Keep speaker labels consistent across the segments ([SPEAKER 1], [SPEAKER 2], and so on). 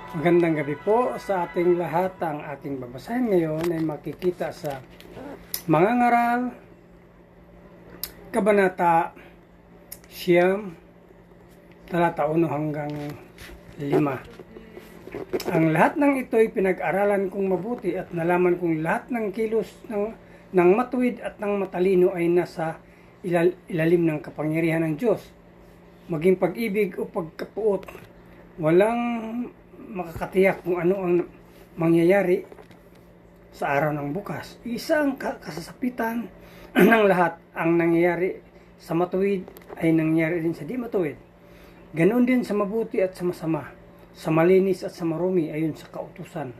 [SPEAKER 1] Magandang gabi po sa ating lahat. Ang ating babasahin ngayon ay makikita sa Mga Ngaral, Kabanata Siyam, talata 1 hanggang 5. Ang lahat ng ito ay pinag-aralan kong mabuti at nalaman kong lahat ng kilos ng matuwid at ng matalino ay nasa ilalim ng kapangyarihan ng Diyos. Maging pag-ibig o pagkapuot, walang makakatiyak kung ano ang mangyayari sa araw ng bukas. Isang kasasapitan ng lahat ang nangyayari sa matuwid ay nangyayari din sa di matuwid. Ganoon din sa mabuti at sa masama, sa malinis at sa marumi ayon sa kautusan,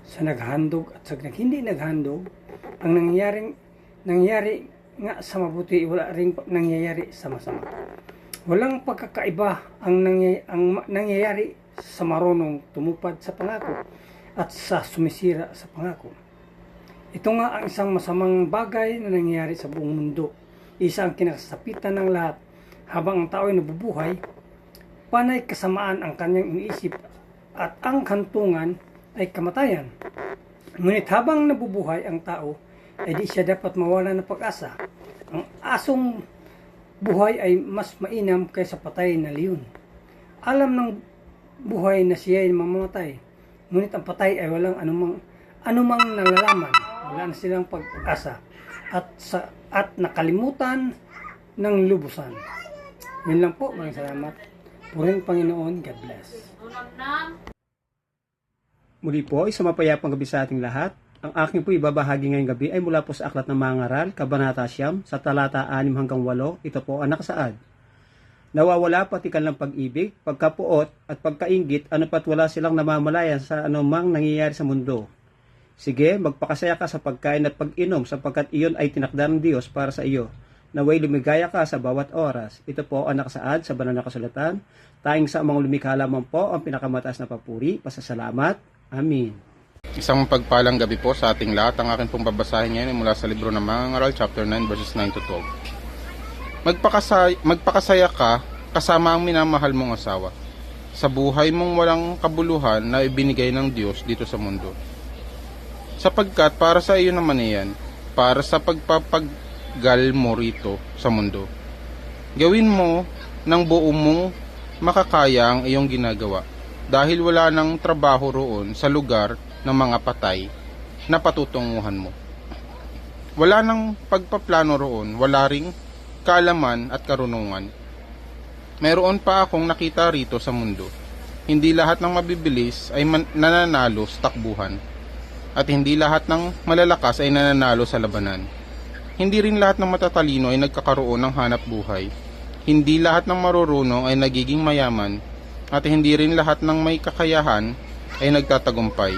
[SPEAKER 1] sa naghandog at sa hindi naghandog. Ang nangyayari nga sa mabuti, wala ring nangyayari sa masama. Walang pagkakaiba ang nangyayari sa marunong tumupad sa pangako at sa sumisira sa pangako. Ito nga ang isang masamang bagay na nangyayari sa buong mundo. Isang kinasapitan ng lahat. Habang ang tao ay nabubuhay, panay kasamaan ang kanyang iniisip at ang kantungan ay kamatayan. Ngunit habang nabubuhay ang tao, ay di siya dapat mawala ng pag-asa. Ang asong buhay ay mas mainam kaysa patay na leon. Alam ng buhay na siya ay mamamatay, ngunit ang patay ay walang anumang nalalaman. Wala na silang pag-asa at nakalimutan ng lubusan. Yun lang po, maraming salamat. Purihin Panginoon, God bless.
[SPEAKER 2] Muli po, isang mapayapang gabi sa ating lahat. Ang aking po ibabahagi ngayong gabi ay mula po sa Aklat ng Mga Ngaral, Kabanata Siyam, sa talata 6 hanggang 8. Ito po ang nakasaad. Nawawala patikan ng pag-ibig, pagkapuot at pagkainggit, ano pat wala silang namamalayan sa anumang nangyayari sa mundo. Sige, magpakasaya ka sa pagkain at pag-inom sapagkat iyon ay tinakda ng Diyos para sa iyo. Naway lumigaya ka sa bawat oras. Ito po ang nakasaad sa banal na kasulatan. Tayong sa mga lumikha lamang po ang pinakamataas na papuri, pasasalamat. Amen.
[SPEAKER 3] Isang pagpalang gabi po sa ating lahat. Ang akin pong babasahin ngayon ay mula sa libro ng Mga Ngaral, chapter 9, verses 9 to 12. Magpakasaya ka kasama ang minamahal mong asawa sa buhay mong walang kabuluhan na ibinigay ng Diyos dito sa mundo. Sapagkat para sa iyo naman iyan, para sa pagpapaggal mo rito sa mundo. Gawin mo ng buo mong makakaya ang iyong ginagawa dahil wala nang trabaho roon sa lugar ng mga patay na patutunguhan mo. Wala nang pagpaplano roon, wala ring kaalaman at karunungan. Mayroon pa akong nakita rito sa mundo. Hindi lahat ng mabibilis ay nananalo sa takbuhan. At hindi lahat ng malalakas ay nananalo sa labanan. Hindi rin lahat ng matatalino ay nagkakaroon ng hanap buhay. Hindi lahat ng marurunong ay nagiging mayaman. At hindi rin lahat ng may kakayahan ay nagtatagumpay.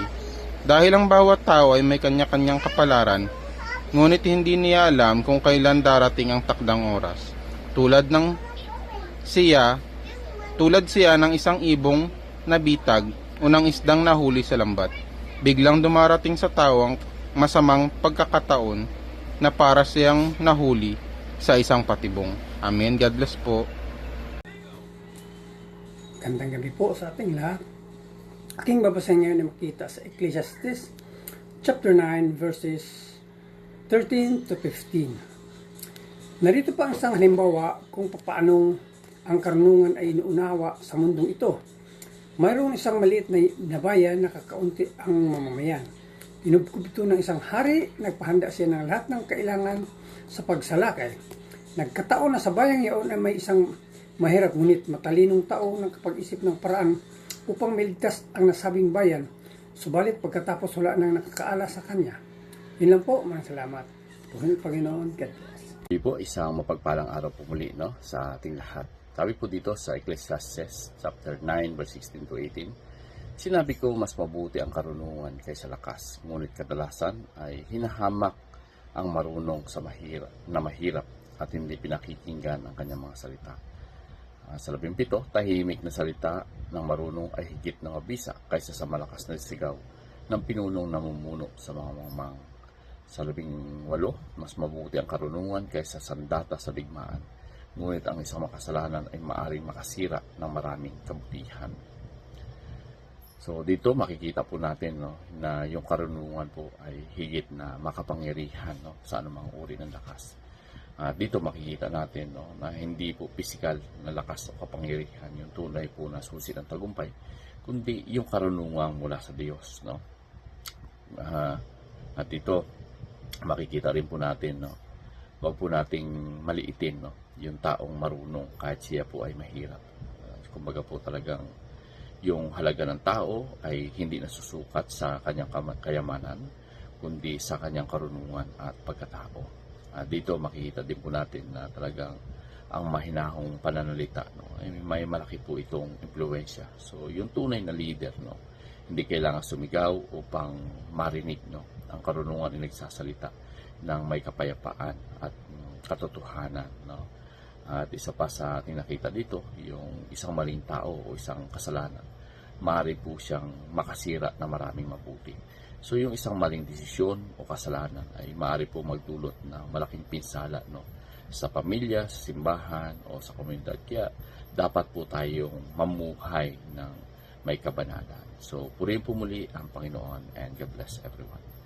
[SPEAKER 3] Dahil ang bawat tao ay may kanya-kanyang kapalaran, ngunit hindi niya alam kung kailan darating ang takdang oras. Tulad siya ng isang ibong nabitag o ng isdang nahuli sa lambat. Biglang dumarating sa tao ang masamang pagkakataon na para siyang nahuli sa isang patibong. Amen. God bless po.
[SPEAKER 1] Gandang gabi po sa ating lahat. Aking babasahin ngayon ay makita sa Ecclesiastes, chapter 9, verses 13 to 15. Narito pa ang isang halimbawa kung paanong ang karunungan ay inuunawa sa mundong ito. Mayroong isang maliit na bayan na kakaunti ang mamamayan. Inubkob ito ng isang hari, nagpahanda siya ng lahat ng kailangan sa pagsalakay. Nagkataon na sa bayang iyon ay may isang mahirap ngunit matalinong tao na kapag-isip ng paraan upang miligtas ang nasabing bayan, subalit pagkatapos wala nang nakakaala sa kanya. Yun lang po, maraming salamat. Purihin Panginoon, God bless.
[SPEAKER 4] Hindi po, isang mapagpalang araw po muli sa ating lahat. Sabi po dito sa Ecclesiastes chapter 9 verse 16 to 18, sinabi ko mas mabuti ang karunungan kaysa lakas, ngunit kadalasan ay hinahamak ang marunong sa mahirap at hindi pinakikinggan ang kanyang mga salita. Sa 17, tahimik na salita ng marunong ay higit ng mabisa kaysa sa malakas na sigaw ng pinunong namumuno sa mga mamang. Sa 18, mas mabuti ang karunungan kaysa sandata sa digmaan. Ngunit ang isang makasalanan ay maaring makasira ng maraming kabutihan. So dito makikita po natin, no, na yung karunungan po ay higit na makapangyarihan, no, sa anumang uri ng lakas. At dito makikita natin, no, na hindi po pisikal na lakas o kapangyarihan yung tunay po na susi ng tagumpay, kundi yung karunungan mula sa Diyos, no. At dito makikita rin po natin, no, wag po nating maliitin, no, yung taong marunong kahit siya po ay mahirap. Kumbaga po talagang yung halaga ng tao ay hindi nasusukat sa kanyang kayamanan, kundi sa kanyang karunungan at pagkatao. Dito makikita din po natin na talagang ang mahinahong pananalita, no, ay may malaki po itong impluwensya. So yung tunay na leader, no, hindi kailangan sumigaw upang marinig, no. Ang karunungan ay nagsasalita ng may kapayapaan at katotohanan, no. At isa pa sa ating nakita dito, yung isang maling tao o isang kasalanan, maaari po siyang makasira na maraming mabuti. So yung isang maling desisyon o kasalanan ay maaari po magdulot ng malaking pinsala, no, sa pamilya, sa simbahan o sa komunidad. Kaya dapat po tayong mamuhay ng may kabanalan. So purihin po muli ang Panginoon, and God bless everyone.